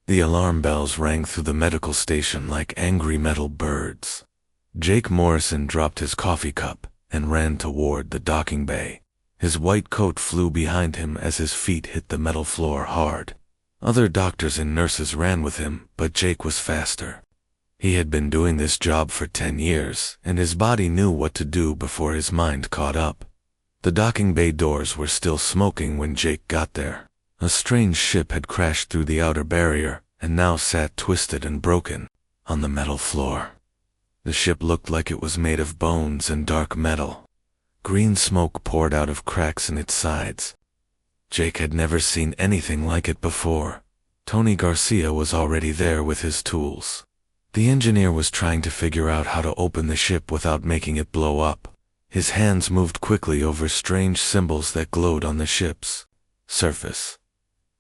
The alarm bells rang through the medical station like angry metal birds. Jake Morrison dropped his coffee cup and ran toward the docking bay. His white coat flew behind him as his feet hit the metal floor hard. Other doctors and nurses ran with him, but Jake was faster. He had been doing this job for 10 years, and his body knew what to do before his mind caught up. The docking bay doors were still smoking when Jake got there. A strange ship had crashed through the outer barrier and now sat twisted and broken on the metal floor. The ship looked like it was made of bones and dark metal. Green smoke poured out of cracks in its sides. Jake had never seen anything like it before. Tony Garcia was already there with his tools. The engineer was trying to figure out how to open the ship without making it blow up. His hands moved quickly over strange symbols that glowed on the ship's surface.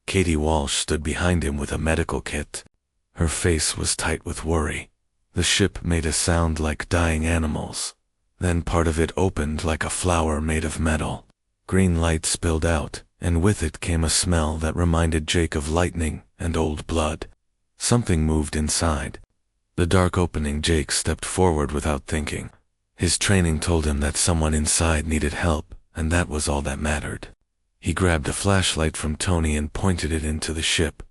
Katie Walsh stood behind him with a medical kit. Her face was tight with worry. The ship made a sound like dying animals. Then part of it opened like a flower made of metal. Green light spilled out, and with it came a smell that reminded Jake of lightning and old blood. Something moved inside. The dark opening. Jake stepped forward without thinking. His training told him that someone inside needed help, and that was all that mattered. He grabbed a flashlight from Tony and pointed it into the ship.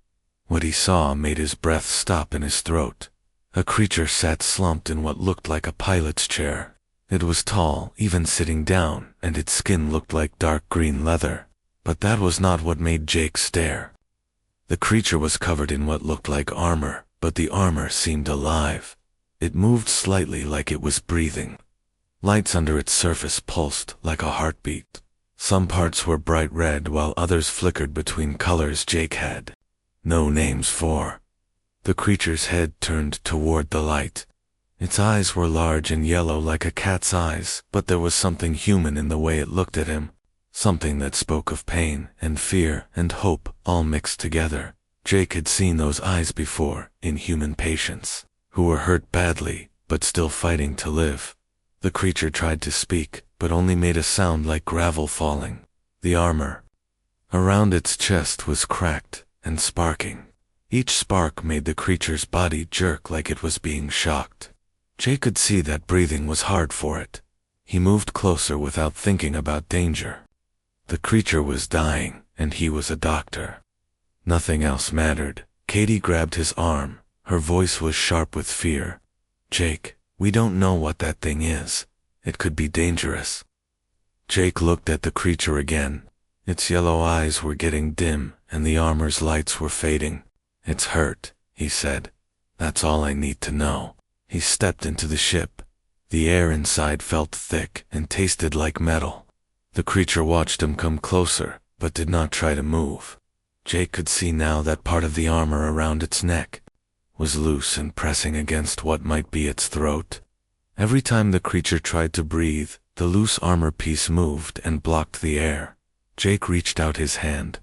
What he saw made his breath stop in his throat. A creature sat slumped in what looked like a pilot's chair. It was tall, even sitting down, and its skin looked like dark green leather. But that was not what made Jake stare. The creature was covered in what looked like armor, but the armor seemed alive. It moved slightly like it was breathing. Lights under its surface pulsed like a heartbeat. Some parts were bright red while others flickered between colors Jake had no names for. The creature's head turned toward the light. Its eyes were large and yellow like a cat's eyes, but there was something human in the way it looked at him. Something that spoke of pain and fear and hope all mixed together. Jake had seen those eyes before in human patients, who were hurt badly, but still fighting to live. The creature tried to speak, but only made a sound like gravel falling. The armor around its chest was cracked and sparking. Each spark made the creature's body jerk like it was being shocked. Jake could see that breathing was hard for it. He moved closer without thinking about danger. The creature was dying, and he was a doctor. Nothing else mattered. Katie grabbed his arm. Her voice was sharp with fear. "Jake, we don't know what that thing is. It could be dangerous." Jake looked at the creature again. Its yellow eyes were getting dim, and the armor's lights were fading. "It's hurt," he said. "That's all I need to know." He stepped into the ship. The air inside felt thick and tasted like metal. The creature watched him come closer, but did not try to move. Jake could see now that part of the armor around its neck was loose and pressing against what might be its throat. Every time the creature tried to breathe, the loose armor piece moved and blocked the air. Jake reached out his hand.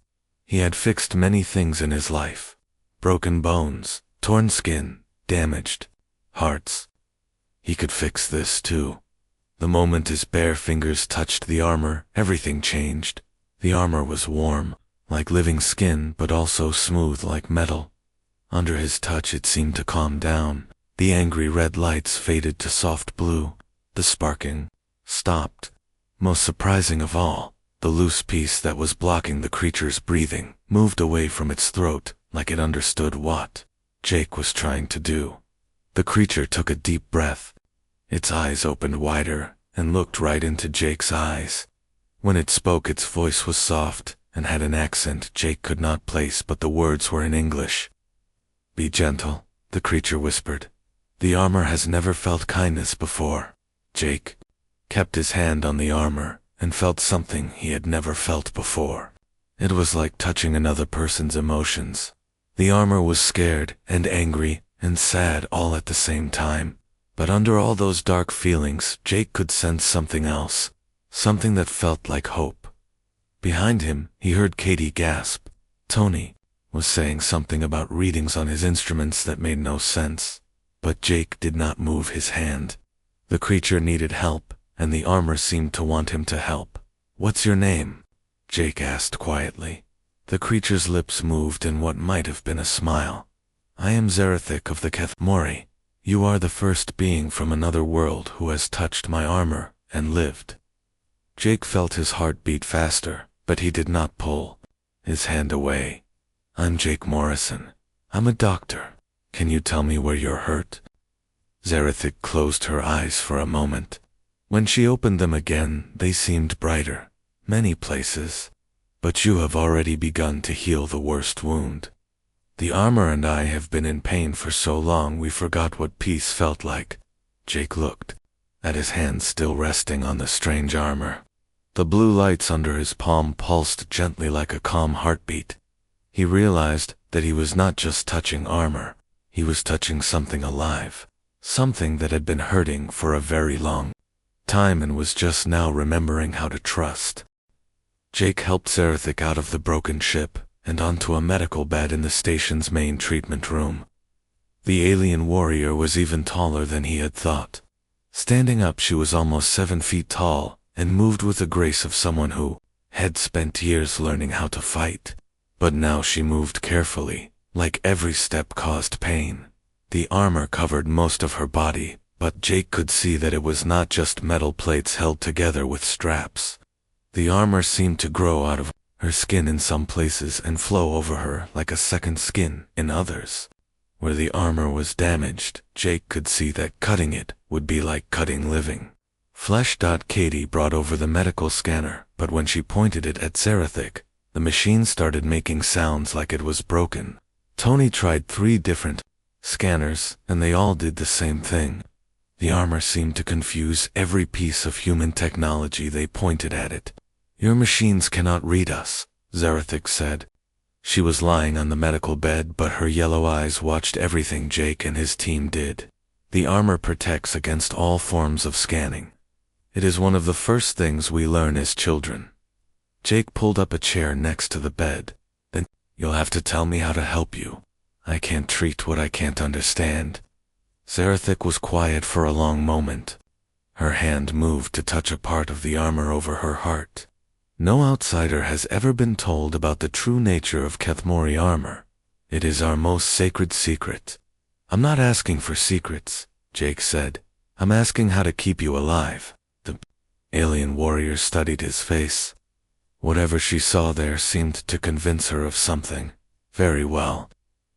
He had fixed many things in his life. Broken bones, torn skin, damaged hearts. He could fix this too. The moment his bare fingers touched the armor, everything changed. The armor was warm, like living skin, but also smooth like metal. Under his touch it seemed to calm down. The angry red lights faded to soft blue. The sparking stopped. Most surprising of all, the loose piece that was blocking the creature's breathing moved away from its throat, like it understood what Jake was trying to do. The creature took a deep breath. Its eyes opened wider and looked right into Jake's eyes. When it spoke, its voice was soft and had an accent Jake could not place, but the words were in English. "Be gentle," the creature whispered. "The armor has never felt kindness before." Jake kept his hand on the armor and felt something he had never felt before. It was like touching another person's emotions. The armor was scared and angry and sad all at the same time. But under all those dark feelings, Jake could sense something else, something that felt like hope. Behind him, he heard Katie gasp. Tony was saying something about readings on his instruments that made no sense. But Jake did not move his hand. The creature needed help, and the armor seemed to want him to help. "What's your name?" Jake asked quietly. The creature's lips moved in what might have been a smile. I am Zerathik of the Kethmori. You are the first being from another world who has touched my armor and lived. Jake felt his heart beat faster, but he did not pull his hand away. I'm Jake Morrison. I'm a doctor. Can you tell me where you're hurt? Zerathik closed her eyes for a moment. When she opened them again, they seemed brighter. Many places. But you have already begun to heal the worst wound. The armor and I have been in pain for so long we forgot what peace felt like. Jake looked at his hand still resting on the strange armor. The blue lights under his palm pulsed gently like a calm heartbeat. He realized that he was not just touching armor, he was touching something alive, something that had been hurting for a very long time and was just now remembering how to trust. Jake helped Zerathik out of the broken ship and onto a medical bed in the station's main treatment room. The alien warrior was even taller than he had thought. Standing up, she was almost 7 feet tall and moved with the grace of someone who had spent years learning how to fight. But now she moved carefully, like every step caused pain. The armor covered most of her body, but Jake could see that it was not just metal plates held together with straps. The armor seemed to grow out of her skin in some places and flow over her like a second skin in others. Where the armor was damaged, Jake could see that cutting it would be like cutting living flesh. Katie brought over the medical scanner, but when she pointed it at Zerathik, the machine started making sounds like it was broken. Tony tried 3 different scanners, and they all did the same thing. The armor seemed to confuse every piece of human technology they pointed at it. Your machines cannot read us, Zerathik said. She was lying on the medical bed, but her yellow eyes watched everything Jake and his team did. The armor protects against all forms of scanning. It is one of the first things we learn as children. Jake pulled up a chair next to the bed. Then, you'll have to tell me how to help you. I can't treat what I can't understand. Zerathik was quiet for a long moment. Her hand moved to touch a part of the armor over her heart. No outsider has ever been told about the true nature of Kethmori armor. It is our most sacred secret. I'm not asking for secrets, Jake said. I'm asking how to keep you alive. The alien warrior studied his face. Whatever she saw there seemed to convince her of something. Very well.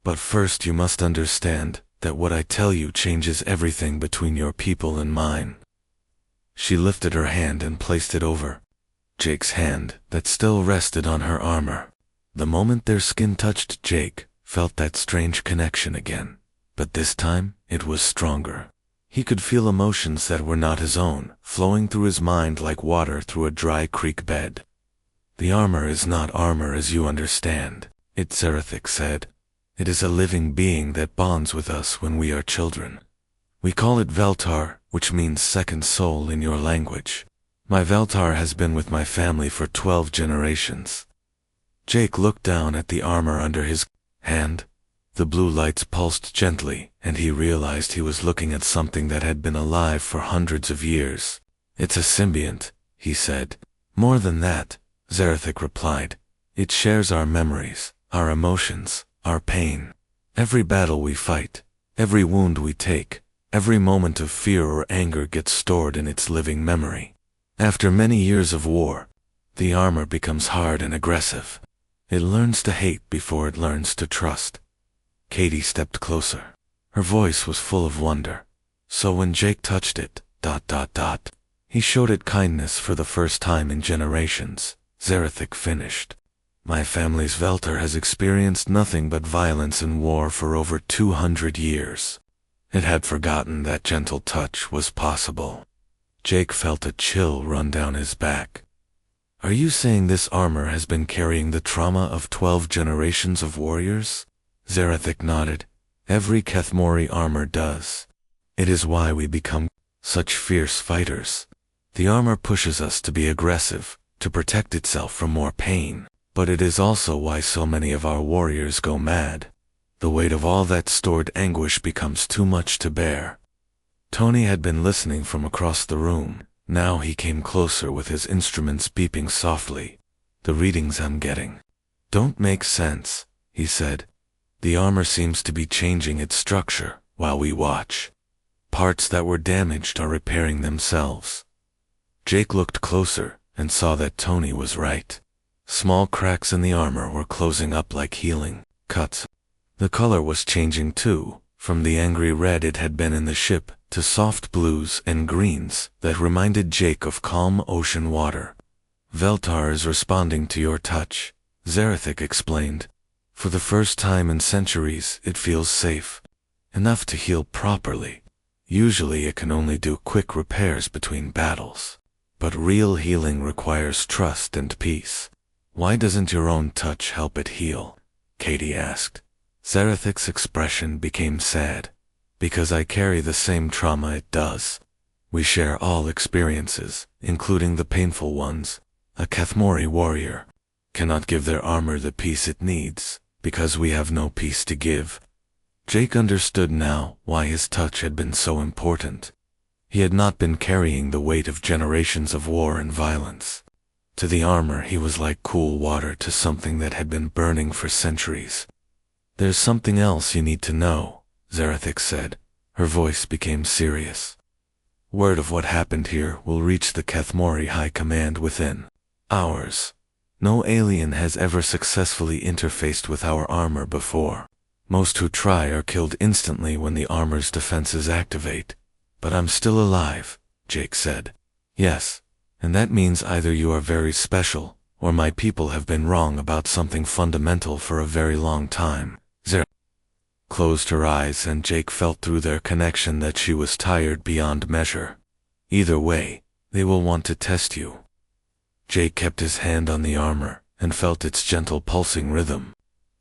But first you must understand that what I tell you changes everything between your people and mine. She lifted her hand and placed it over Jake's hand that still rested on her armor. The moment their skin touched, Jake felt that strange connection again. But this time, it was stronger. He could feel emotions that were not his own, flowing through his mind like water through a dry creek bed. The armor is not armor as you understand, it, Zerathik said. It is a living being that bonds with us when we are children. We call it Veltar, which means second soul in your language. My Veltar has been with my family for 12 generations. Jake looked down at the armor under his hand. The blue lights pulsed gently, and he realized he was looking at something that had been alive for hundreds of years. It's a symbiont, he said. More than that, Zerathik replied. It shares our memories, our emotions, our pain. Every battle we fight, every wound we take, every moment of fear or anger gets stored in its living memory. After many years of war, the armor becomes hard and aggressive. It learns to hate before it learns to trust. Katie stepped closer. Her voice was full of wonder. So when Jake touched it, he showed it kindness for the first time in generations. Zerathik finished. My family's Veltar has experienced nothing but violence and war for over 200 years. It had forgotten that gentle touch was possible. Jake felt a chill run down his back. Are you saying this armor has been carrying the trauma of 12 generations of warriors? Zerathik nodded. Every Kethmori armor does. It is why we become such fierce fighters. The armor pushes us to be aggressive, to protect itself from more pain. But it is also why so many of our warriors go mad. The weight of all that stored anguish becomes too much to bear. Tony had been listening from across the room. Now he came closer with his instruments beeping softly. The readings I'm getting don't make sense, he said. The armor seems to be changing its structure while we watch. Parts that were damaged are repairing themselves. Jake looked closer and saw that Tony was right. Small cracks in the armor were closing up like healing cuts. The color was changing too, from the angry red it had been in the ship to soft blues and greens that reminded Jake of calm ocean water. Veltar is responding to your touch, Zarathik explained. For the first time in centuries, it feels safe. Enough to heal properly. Usually it can only do quick repairs between battles. But real healing requires trust and peace. Why doesn't your own touch help it heal? Katie asked. Zarathik's expression became sad. Because I carry the same trauma it does. We share all experiences, including the painful ones. A Kathmori warrior cannot give their armor the peace it needs, because we have no peace to give. Jake understood now why his touch had been so important. He had not been carrying the weight of generations of war and violence. To the armor he was like cool water to something that had been burning for centuries. There's something else you need to know, Zarathik said. Her voice became serious. Word of what happened here will reach the Kathmori High Command within hours. No alien has ever successfully interfaced with our armor before. Most who try are killed instantly when the armor's defenses activate. But I'm still alive, Jake said. Yes, and that means either you are very special, or my people have been wrong about something fundamental for a very long time. Zara closed her eyes and Jake felt through their connection that she was tired beyond measure. Either way, they will want to test you. Jake kept his hand on the armor and felt its gentle pulsing rhythm.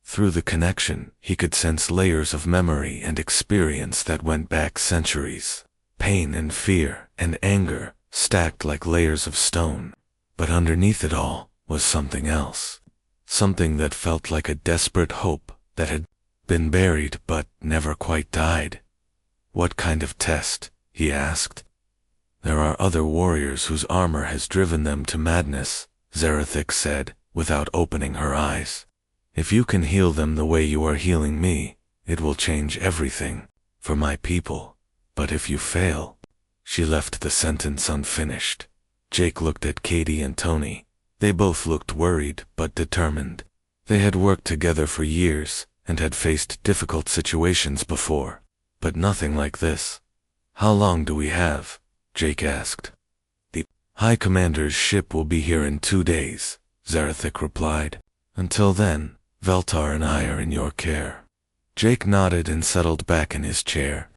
Through the connection, he could sense layers of memory and experience that went back centuries. Pain and fear and anger stacked like layers of stone. But underneath it all was something else. Something that felt like a desperate hope that had been buried but never quite died. What kind of test? He asked. There are other warriors whose armor has driven them to madness, Zarathik said, without opening her eyes. If you can heal them the way you are healing me, it will change everything for my people. But if you fail... She left the sentence unfinished. Jake looked at Katie and Tony. They both looked worried but determined. They had worked together for years and had faced difficult situations before, but nothing like this. How long do we have? Jake asked. The High Commander's ship will be here in 2 days, Zarathik replied. Until then, Veltar and I are in your care. Jake nodded and settled back in his chair.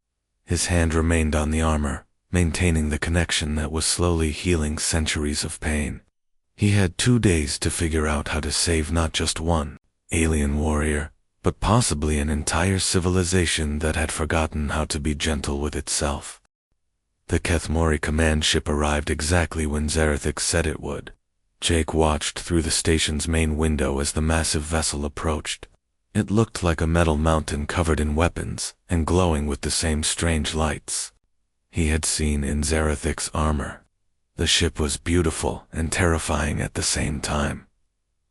His hand remained on the armor, maintaining the connection that was slowly healing centuries of pain. He had 2 days to figure out how to save not just one alien warrior, but possibly an entire civilization that had forgotten how to be gentle with itself. The Kathmori command ship arrived exactly when Zarathik said it would. Jake watched through the station's main window as the massive vessel approached. It looked like a metal mountain covered in weapons and glowing with the same strange lights he had seen in Zarathik's armor. The ship was beautiful and terrifying at the same time.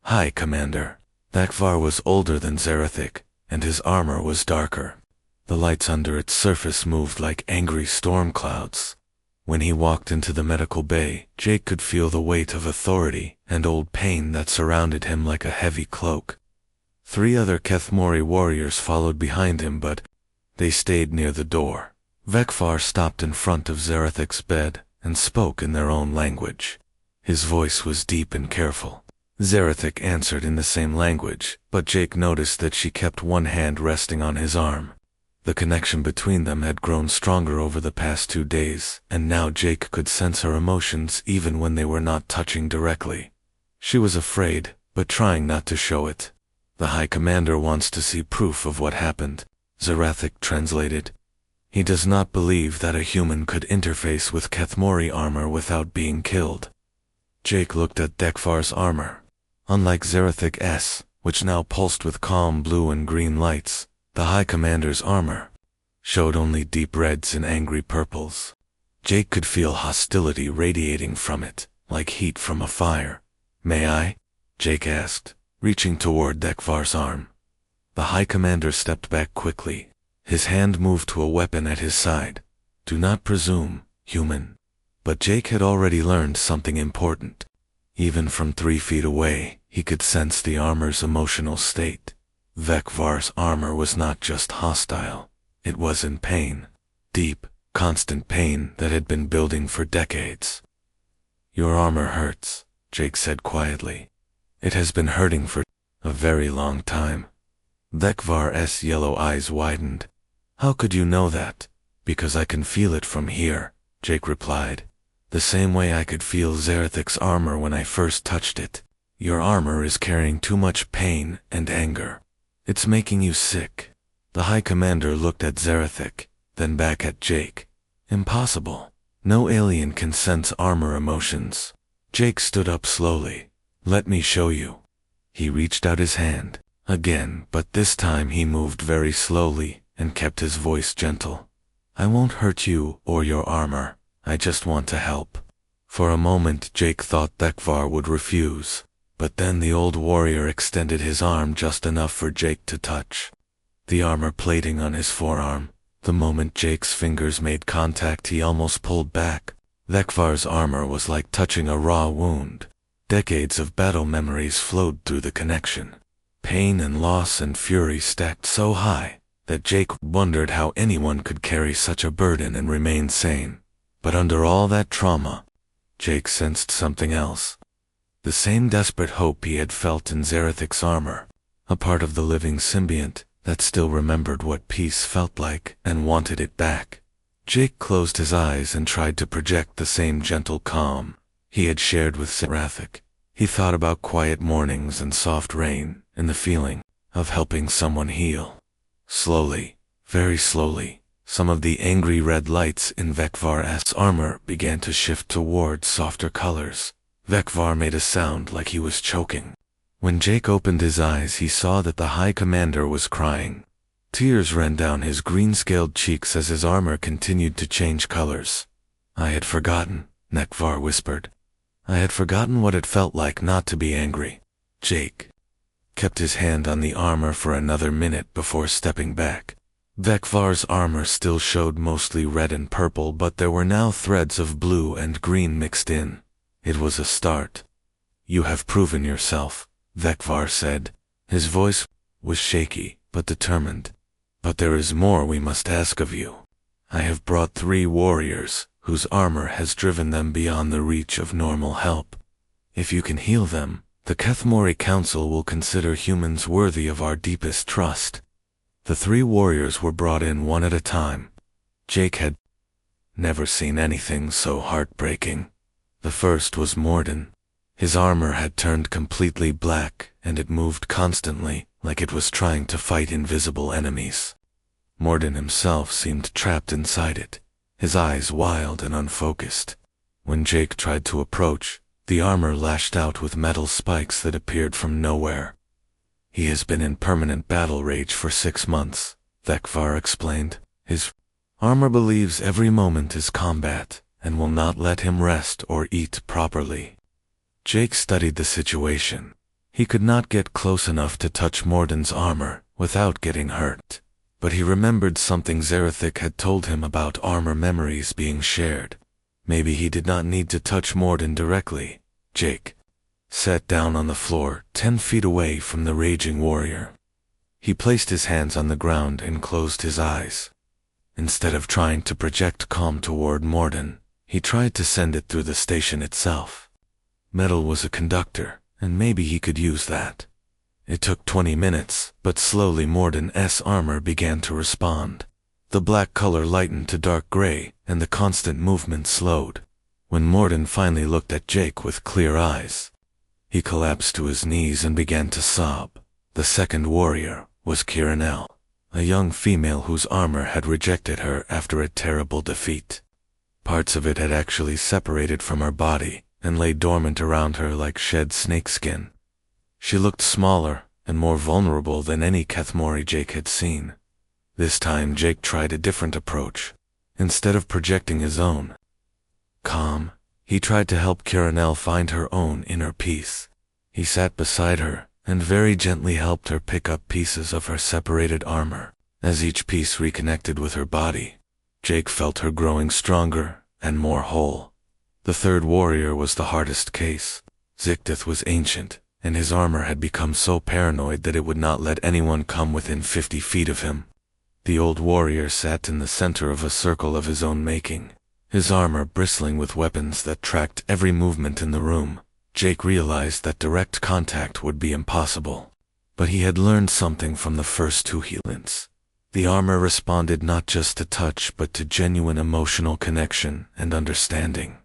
Hi, Commander. Dakvar was older than Zarathik, and his armor was darker. The lights under its surface moved like angry storm clouds. When he walked into the medical bay, Jake could feel the weight of authority and old pain that surrounded him like a heavy cloak. 3 other Kathmori warriors followed behind him, but they stayed near the door. Vekvar stopped in front of Zarathik's bed and spoke in their own language. His voice was deep and careful. Zarathik answered in the same language, but Jake noticed that she kept one hand resting on his arm. The connection between them had grown stronger over the past 2 days, and now Jake could sense her emotions even when they were not touching directly. She was afraid, but trying not to show it. The High Commander wants to see proof of what happened, Zarathik translated. He does not believe that a human could interface with Kathmori armor without being killed. Jake looked at Dekvar's armor. Unlike Zarathik's, which now pulsed with calm blue and green lights, the High Commander's armor showed only deep reds and angry purples. Jake could feel hostility radiating from it, like heat from a fire. May I? Jake asked, reaching toward Dekvar's arm. The High Commander stepped back quickly. His hand moved to a weapon at his side. "Do not presume, human." But Jake had already learned something important. Even from 3 feet away, he could sense the armor's emotional state. Vekvar's armor was not just hostile. It was in pain. Deep, constant pain that had been building for decades. "Your armor hurts," Jake said quietly. "It has been hurting for a very long time." Vekvar's yellow eyes widened. "How could you know that?" "Because I can feel it from here," Jake replied. "The same way I could feel Zarathic's armor when I first touched it. Your armor is carrying too much pain and anger. It's making you sick." The High Commander looked at Zarathic, then back at Jake. "Impossible. No alien can sense armor emotions." Jake stood up slowly. "Let me show you." He reached out his hand. Again, but this time he moved very slowly and kept his voice gentle. "I won't hurt you or your armor. I just want to help." For a moment Jake thought Vekvar would refuse, but then the old warrior extended his arm just enough for Jake to touch. The armor plating on his forearm. The moment Jake's fingers made contact, he almost pulled back. Vekvar's armor was like touching a raw wound. Decades of battle memories flowed through the connection. Pain and loss and fury stacked so high that Jake wondered how anyone could carry such a burden and remain sane. But under all that trauma, Jake sensed something else. The same desperate hope he had felt in Zarathic's armor, a part of the living symbiont that still remembered what peace felt like and wanted it back. Jake closed his eyes and tried to project the same gentle calm he had shared with Zarathic. He thought about quiet mornings and soft rain and the feeling of helping someone heal. Slowly, very slowly, some of the angry red lights in Vekvar's armor began to shift toward softer colors. Vekvar made a sound like he was choking. When Jake opened his eyes, he saw that the High Commander was crying. Tears ran down his green-scaled cheeks as his armor continued to change colors. "I had forgotten," Vekvar whispered. "I had forgotten what it felt like not to be angry." Jake kept his hand on the armor for another minute before stepping back. Vekvar's armor still showed mostly red and purple, but there were now threads of blue and green mixed in. It was a start. "You have proven yourself," Vekvar said. His voice was shaky, but determined. "But there is more we must ask of you. I have brought 3 warriors, whose armor has driven them beyond the reach of normal help. If you can heal them, the Kethmori Council will consider humans worthy of our deepest trust." The 3 warriors were brought in one at a time. Jake had never seen anything so heartbreaking. The first was Morden. His armor had turned completely black, and it moved constantly, like it was trying to fight invisible enemies. Morden himself seemed trapped inside it, his eyes wild and unfocused. When Jake tried to approach, the armor lashed out with metal spikes that appeared from nowhere. "He has been in permanent battle rage for 6 months, Vekvar explained. "His armor believes every moment is combat, and will not let him rest or eat properly." Jake studied the situation. He could not get close enough to touch Morden's armor without getting hurt, but he remembered something Zarathic had told him about armor memories being shared. Maybe he did not need to touch Morden directly. Jake sat down on the floor 10 feet away from the raging warrior. He placed his hands on the ground and closed his eyes. Instead of trying to project calm toward Morden, he tried to send it through the station itself. Metal was a conductor, and maybe he could use that. It took 20 minutes, but slowly Morden's armor began to respond. The black color lightened to dark gray, and the constant movement slowed. When Morden finally looked at Jake with clear eyes, he collapsed to his knees and began to sob. The second warrior was Kiranel, a young female whose armor had rejected her after a terrible defeat. Parts of it had actually separated from her body and lay dormant around her like shed snakeskin. She looked smaller and more vulnerable than any Kethmori Jake had seen. This time Jake tried a different approach. Instead of projecting his own calm, he tried to help Kiranel find her own inner peace. He sat beside her and very gently helped her pick up pieces of her separated armor. As each piece reconnected with her body, Jake felt her growing stronger and more whole. The third warrior was the hardest case. Zicteth was ancient, and his armor had become so paranoid that it would not let anyone come within 50 feet of him. The old warrior sat in the center of a circle of his own making, his armor bristling with weapons that tracked every movement in the room. Jake realized that direct contact would be impossible, but he had learned something from the first two healings. The armor responded not just to touch but to genuine emotional connection and understanding.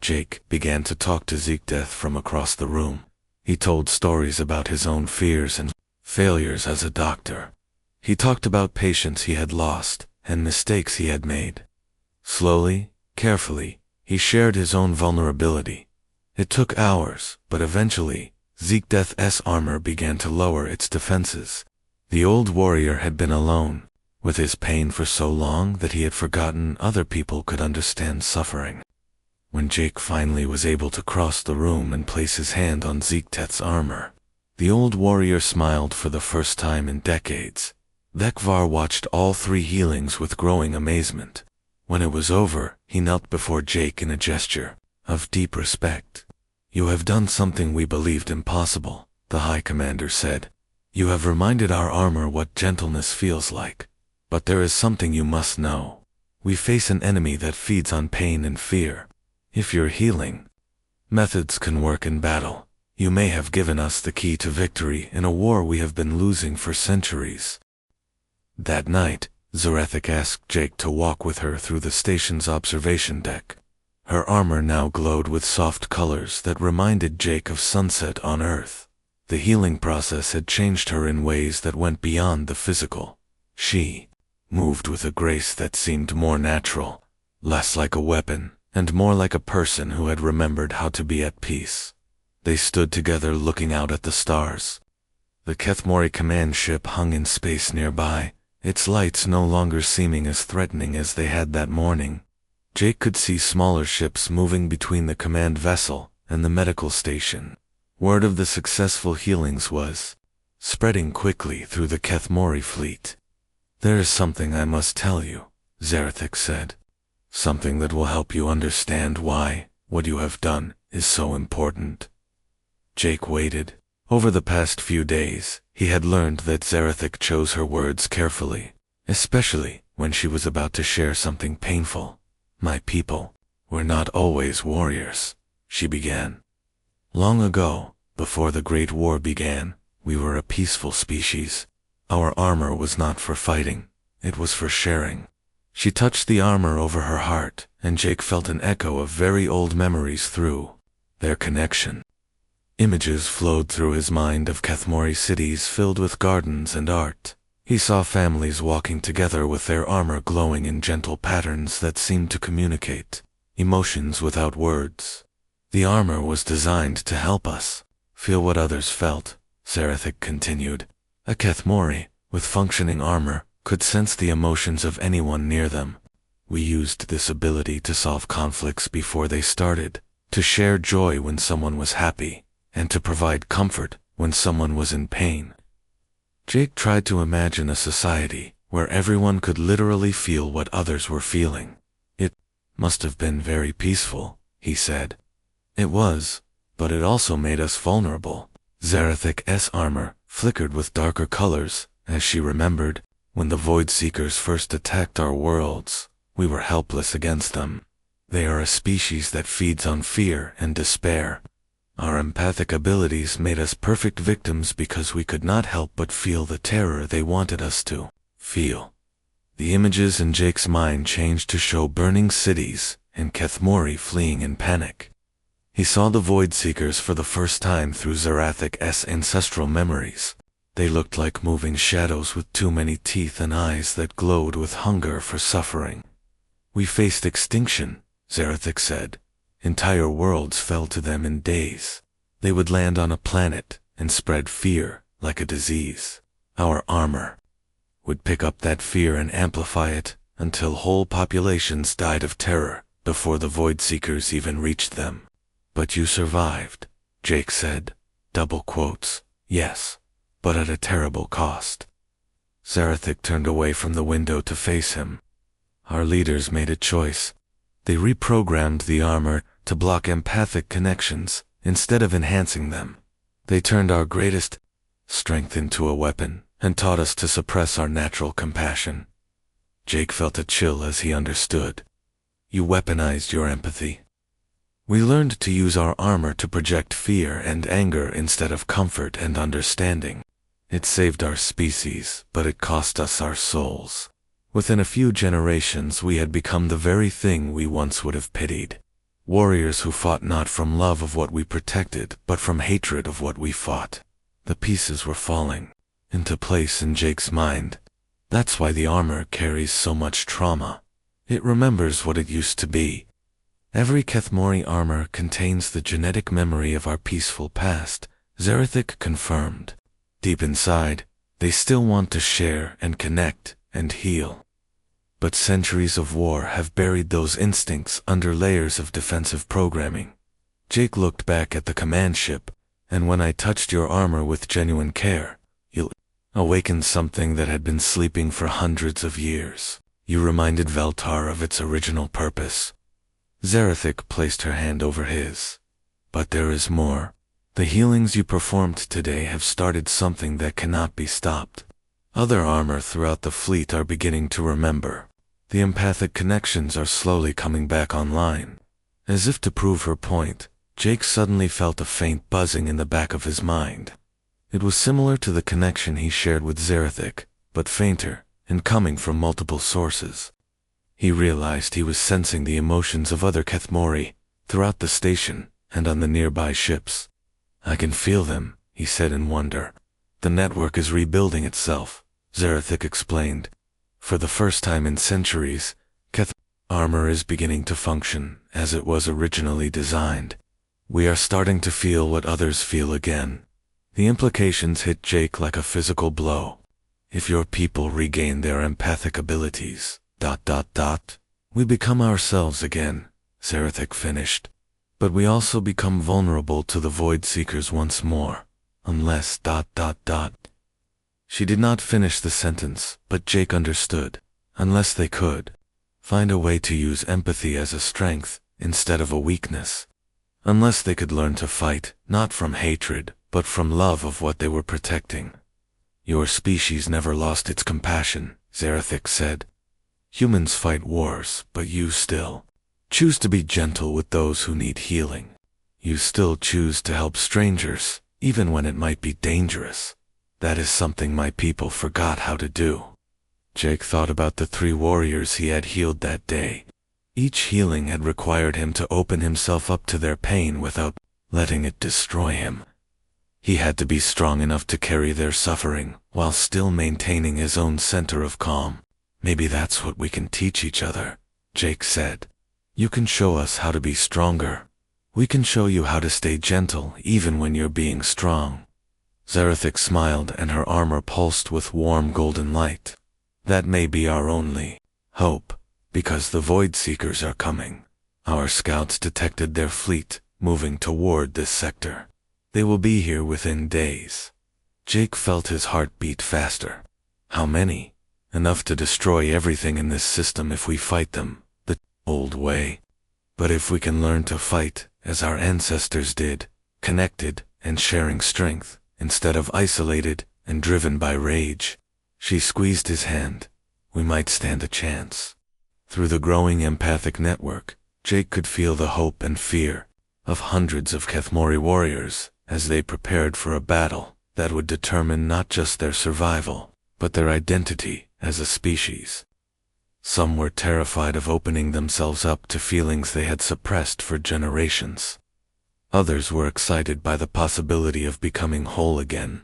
Jake began to talk to Zicteth from across the room. He told stories about his own fears and failures as a doctor. He talked about patients he had lost and mistakes he had made. Slowly, carefully, he shared his own vulnerability. It took hours, but eventually, Zicteth's armor began to lower its defenses. The old warrior had been alone with his pain for so long that he had forgotten other people could understand suffering. When Jake finally was able to cross the room and place his hand on Zicteth's armor, the old warrior smiled for the first time in decades. Vekvar watched all three healings with growing amazement. When it was over, he knelt before Jake in a gesture of deep respect. "You have done something we believed impossible," the High Commander said. "You have reminded our armor what gentleness feels like. But there is something you must know. We face an enemy that feeds on pain and fear. If your healing methods can work in battle, you may have given us the key to victory in a war we have been losing for centuries." That night, Zarethik asked Jake to walk with her through the station's observation deck. Her armor now glowed with soft colors that reminded Jake of sunset on Earth. The healing process had changed her in ways that went beyond the physical. She moved with a grace that seemed more natural, less like a weapon, and more like a person who had remembered how to be at peace. They stood together looking out at the stars. The Kethmori command ship hung in space nearby, its lights no longer seeming as threatening as they had that morning. Jake could see smaller ships moving between the command vessel and the medical station. Word of the successful healings was spreading quickly through the Kethmori fleet. "There is something I must tell you," Zarethik said. "Something that will help you understand why what you have done is so important." Jake waited. Over the past few days, he had learned that Zarethik chose her words carefully, especially when she was about to share something painful. "My people were not always warriors," she began. "Long ago, before the Great War began, we were a peaceful species. Our armor was not for fighting, it was for sharing." She touched the armor over her heart, and Jake felt an echo of very old memories through their connection. Images flowed through his mind of Kethmori cities filled with gardens and art. He saw families walking together with their armor glowing in gentle patterns that seemed to communicate emotions without words. "The armor was designed to help us feel what others felt," Zarethik continued. "A Kethmori, with functioning armor, could sense the emotions of anyone near them. We used this ability to solve conflicts before they started, to share joy when someone was happy, and to provide comfort when someone was in pain." Jake tried to imagine a society where everyone could literally feel what others were feeling. "It must have been very peaceful," he said. "It was, but it also made us vulnerable." Zarethik's armor flickered with darker colors as she remembered, "When the Void Seekers first attacked our worlds, we were helpless against them. They are a species that feeds on fear and despair. Our empathic abilities made us perfect victims because we could not help but feel the terror they wanted us to feel." The images in Jake's mind changed to show burning cities and Kethmori fleeing in panic. He saw the Void Seekers for the first time through Zarethik's ancestral memories. They looked like moving shadows with too many teeth and eyes that glowed with hunger for suffering. "We faced extinction," Zarethik said. "Entire worlds fell to them in days. They would land on a planet and spread fear like a disease. Our armor would pick up that fear and amplify it until whole populations died of terror before the Void Seekers even reached them." "But you survived," Jake said, double quotes. Yes, but at a terrible cost. Zarathik turned away from the window to face him. Our leaders made a choice. They reprogrammed the armor to block empathic connections instead of enhancing them. They turned our greatest strength into a weapon and taught us to suppress our natural compassion. Jake felt a chill as he understood. You weaponized your empathy. We learned to use our armor to project fear and anger instead of comfort and understanding. It saved our species, but it cost us our souls. Within a few generations we had become the very thing we once would have pitied. Warriors who fought not from love of what we protected, but from hatred of what we fought. The pieces were falling into place in Jake's mind. That's why the armor carries so much trauma. It remembers what it used to be. Every Kethmori armor contains the genetic memory of our peaceful past, Zarathik confirmed. Deep inside, they still want to share and connect and heal. But centuries of war have buried those instincts under layers of defensive programming. Jake looked back at the command ship, and when I touched your armor with genuine care, you awakened something that had been sleeping for hundreds of years. You reminded Veltar of its original purpose. Zarathik placed her hand over his. But there is more. The healings you performed today have started something that cannot be stopped. Other armor throughout the fleet are beginning to remember. The empathic connections are slowly coming back online. As if to prove her point, Jake suddenly felt a faint buzzing in the back of his mind. It was similar to the connection he shared with Zarathik, but fainter, and coming from multiple sources. He realized he was sensing the emotions of other Kethmori throughout the station and on the nearby ships. I can feel them, he said in wonder. The network is rebuilding itself, Zarathik explained. For the first time in centuries, Keth armor is beginning to function as it was originally designed. We are starting to feel what others feel again. The implications hit Jake like a physical blow. If your people regain their empathic abilities, we become ourselves again, Zarathik finished. But we also become vulnerable to the Void Seekers once more, unless ... She did not finish the sentence, but Jake understood. Unless they could find a way to use empathy as a strength instead of a weakness. Unless they could learn to fight, not from hatred, but from love of what they were protecting. Your species never lost its compassion, Zarathik said. Humans fight wars, but you still choose to be gentle with those who need healing. You still choose to help strangers, even when it might be dangerous. That is something my people forgot how to do. Jake thought about the 3 warriors he had healed that day. Each healing had required him to open himself up to their pain without letting it destroy him. He had to be strong enough to carry their suffering while still maintaining his own center of calm. Maybe that's what we can teach each other, Jake said. You can show us how to be stronger. We can show you how to stay gentle even when you're being strong. Zarathik smiled and her armor pulsed with warm golden light. That may be our only hope, because the Void Seekers are coming. Our scouts detected their fleet moving toward this sector. They will be here within days. Jake felt his heart beat faster. How many? Enough to destroy everything in this system if we fight them the old way. But if we can learn to fight, as our ancestors did, connected and sharing strength, instead of isolated and driven by rage. She squeezed his hand. We might stand a chance. Through the growing empathic network, Jake could feel the hope and fear of hundreds of Kethmori warriors as they prepared for a battle that would determine not just their survival, but their identity as a species. Some were terrified of opening themselves up to feelings they had suppressed for generations. Others were excited by the possibility of becoming whole again.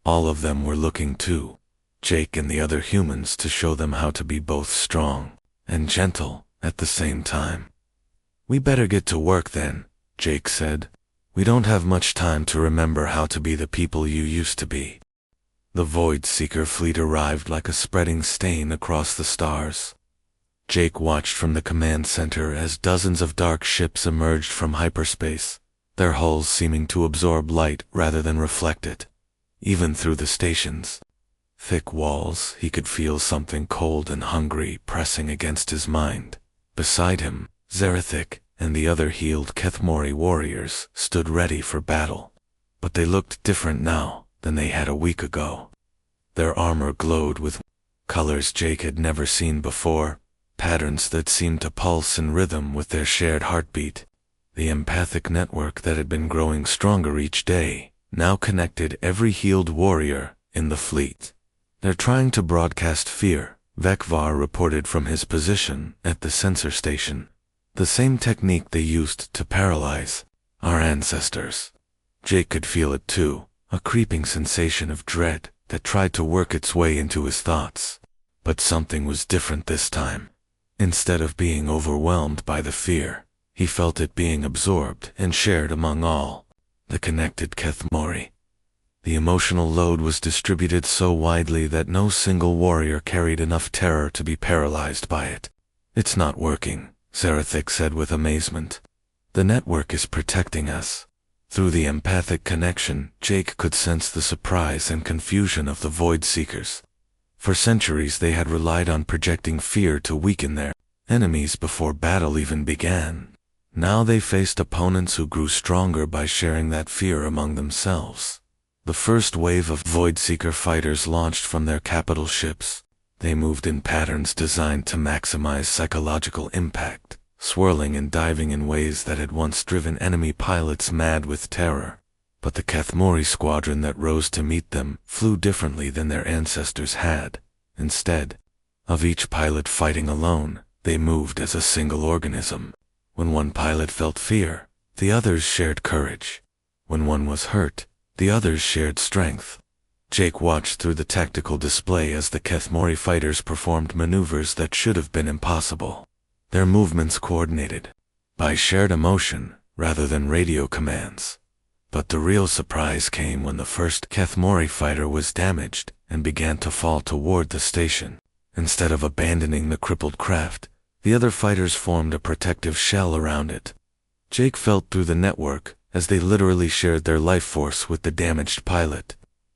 All of them were looking to Jake and the other humans to show them how to be both strong and gentle at the same time. We better get to work then, Jake said. We don't have much time to remember how to be the people you used to be. The Void Seeker fleet arrived like a spreading stain across the stars. Jake watched from the command center as dozens of dark ships emerged from hyperspace, their hulls seeming to absorb light rather than reflect it. even through the station's thick walls. He could feel something cold and hungry pressing against his mind. Beside him, Zerathik and the other healed Kethmori warriors stood ready for battle. But they looked different now than they had a week ago. Their armor glowed with colors Jake had never seen before, patterns that seemed to pulse in rhythm with their shared heartbeat. The empathic network that had been growing stronger each day now connected every healed warrior in the fleet. "They're trying to broadcast fear," Vekvar reported from his position at the sensor station. "The same technique they used to paralyze our ancestors." Jake could feel it too, a creeping sensation of dread that tried to work its way into his thoughts. But something was different this time. Instead of being overwhelmed by the fear, he felt it being absorbed and shared among all the connected Kethmori. The emotional load was distributed so widely that no single warrior carried enough terror to be paralyzed by it. "It's not working," Zerathik said with amazement. "The network is protecting us." Through the empathic connection, Jake could sense the surprise and confusion of the Void Seekers. For centuries they had relied on projecting fear to weaken their enemies before battle even began. Now they faced opponents who grew stronger by sharing that fear among themselves. The first wave of Void Seeker fighters launched from their capital ships. They moved in patterns designed to maximize psychological impact, swirling and diving in ways that had once driven enemy pilots mad with terror. But the Kethmori squadron that rose to meet them flew differently than their ancestors had. Instead of each pilot fighting alone, they moved as a single organism. When one pilot felt fear, the others shared courage. When one was hurt, the others shared strength. Jake watched through the tactical display as the Kethmori fighters performed maneuvers that should have been impossible. Their movements coordinated by shared emotion rather than radio commands. But the real surprise came when the first Kethmori fighter was damaged and began to fall toward the station. Instead of abandoning the crippled craft, the other fighters formed a protective shell around it. Jake felt through the network as they literally shared their life force with the damaged pilot,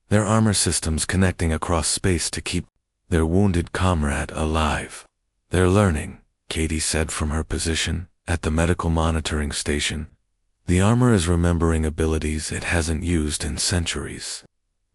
their armor systems connecting across space to keep their wounded comrade alive. "They're learning," Katie said from her position at the medical monitoring station. "The armor is remembering abilities it hasn't used in centuries."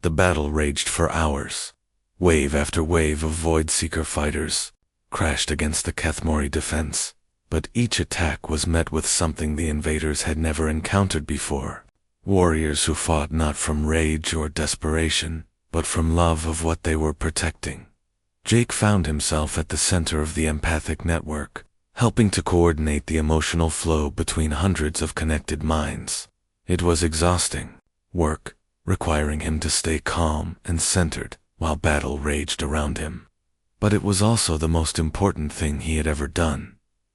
The battle raged for hours. Wave after wave of Void Seeker fighters crashed against the Kethmori defense. But each attack was met with something the invaders had never encountered before. Warriors who fought not from rage or desperation, but from love of what they were protecting. Jake found himself at the center of the empathic network, helping to coordinate the emotional flow between hundreds of connected minds. It was exhausting work, requiring him to stay calm and centered while battle raged around him. But it was also the most important thing he had ever done.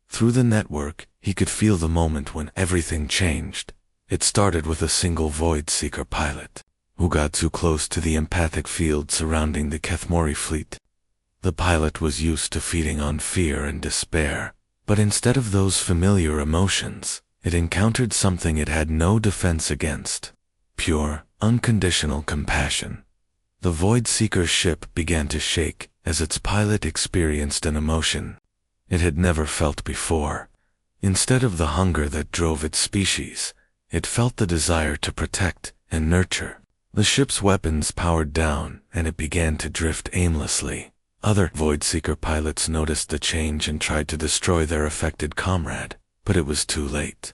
Through the network, he could feel the moment when everything changed. It started with a single Void Seeker pilot, who got too close to the empathic field surrounding the Kethmori fleet. The pilot was used to feeding on fear and despair, but instead of those familiar emotions, it encountered something it had no defense against: pure, unconditional compassion. The Void Seeker's ship began to shake as its pilot experienced an emotion it had never felt before. Instead of the hunger that drove its species, it felt the desire to protect and nurture. The ship's weapons powered down, and it began to drift aimlessly. Other Void Seeker pilots noticed the change and tried to destroy their affected comrade, but it was too late.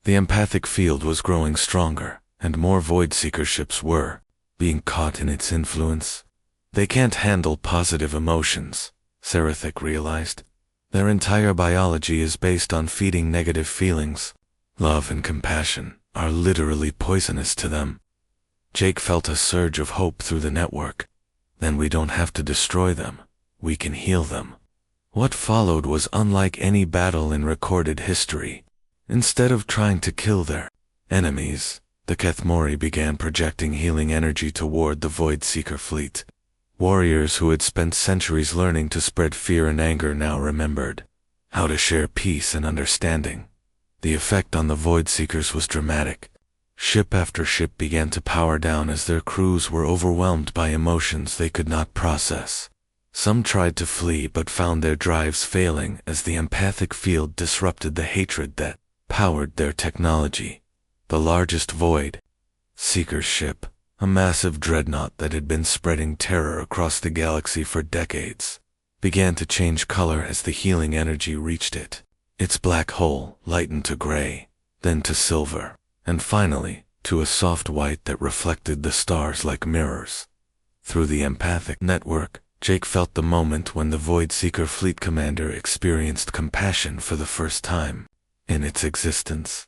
The empathic field was growing stronger, and more Void Seeker ships were being caught in its influence. They can't handle positive emotions, Zerathik realized. Their entire biology is based on feeding negative feelings. Love and compassion are literally poisonous to them. Jake felt a surge of hope through the network. Then we don't have to destroy them. We can heal them. What followed was unlike any battle in recorded history. Instead of trying to kill their enemies, the Kethmori began projecting healing energy toward the Void Seeker fleet. Warriors who had spent centuries learning to spread fear and anger now remembered how to share peace and understanding. The effect on the Void Seekers was dramatic. Ship after ship began to power down as their crews were overwhelmed by emotions they could not process. Some tried to flee but found their drives failing as the empathic field disrupted the hatred that powered their technology. The largest Void Seeker ship, a massive dreadnought that had been spreading terror across the galaxy for decades, began to change color as the healing energy reached it. Its black hull lightened to gray, then to silver, and finally to a soft white that reflected the stars like mirrors. Through the empathic network, Jake felt the moment when the Void Seeker fleet commander experienced compassion for the first time in its existence.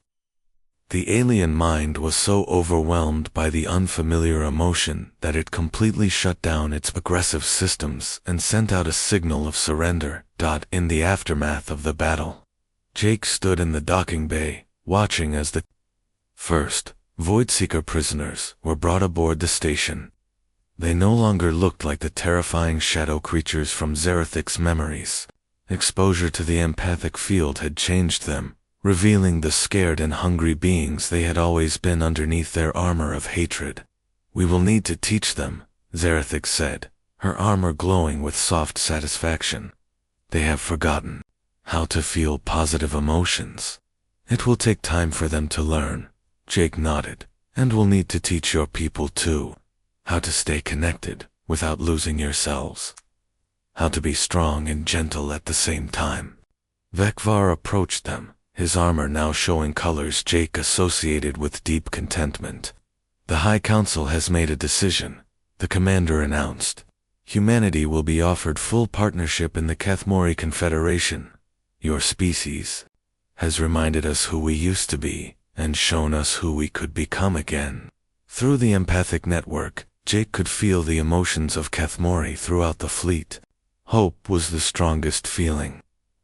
The alien mind was so overwhelmed by the unfamiliar emotion that it completely shut down its aggressive systems and sent out a signal of surrender. In the aftermath of the battle, Jake stood in the docking bay, watching as the first Void Seeker prisoners were brought aboard the station. They no longer looked like the terrifying shadow creatures from Zerathic's memories. Exposure to the empathic field had changed them, revealing the scared and hungry beings they had always been underneath their armor of hatred. "We will need to teach them," Zerathic said, her armor glowing with soft satisfaction. "They have forgotten how to feel positive emotions. It will take time for them to learn." Jake nodded. "And we'll need to teach your people too. How to stay connected without losing yourselves. How to be strong and gentle at the same time." Vekvar approached them, his armor now showing colors Jake associated with deep contentment. "The High Council has made a decision," the commander announced. "Humanity will be offered full partnership in the Kathmori Confederation. Your species has reminded us who we used to be and shown us who we could become again." Through the empathic network, Jake could feel the emotions of Kathmori throughout the fleet. Hope was the strongest feeling.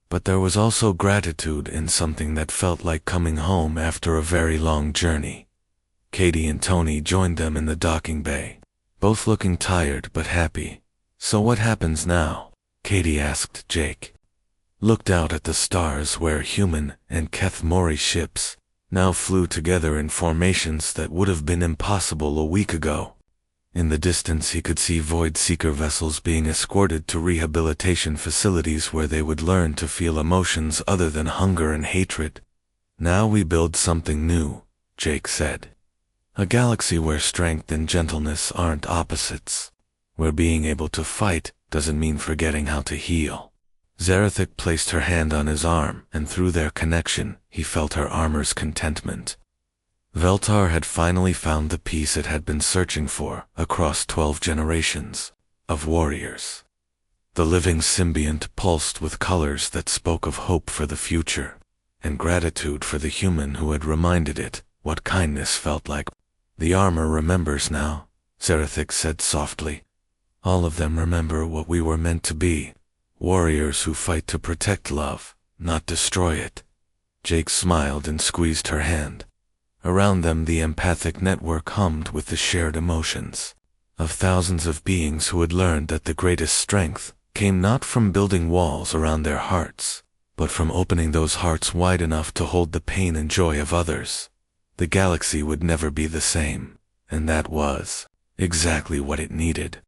But there was also gratitude in something that felt like coming home after a very long journey. Katie and Tony joined them in the docking bay, both looking tired but happy. "So what happens now?" Katie asked Jake. Looked out at the stars where human and Kathmori ships now flew together in formations that would have been impossible a week ago. In the distance he could see Void Seeker vessels being escorted to rehabilitation facilities where they would learn to feel emotions other than hunger and hatred. "Now we build something new," Jake said. "A galaxy where strength and gentleness aren't opposites. Where being able to fight doesn't mean forgetting how to heal." Zerathic placed her hand on his arm, and through their connection, he felt her armor's contentment. Veltar had finally found the peace it had been searching for across 12 generations of warriors. The living symbiont pulsed with colors that spoke of hope for the future, and gratitude for the human who had reminded it what kindness felt like. "The armor remembers now," Zerathic said softly. "All of them remember what we were meant to be. Warriors who fight to protect love, not destroy it." Jake smiled and squeezed her hand. Around them the empathic network hummed with the shared emotions of thousands of beings who had learned that the greatest strength came not from building walls around their hearts, but from opening those hearts wide enough to hold the pain and joy of others. The galaxy would never be the same, and that was exactly what it needed.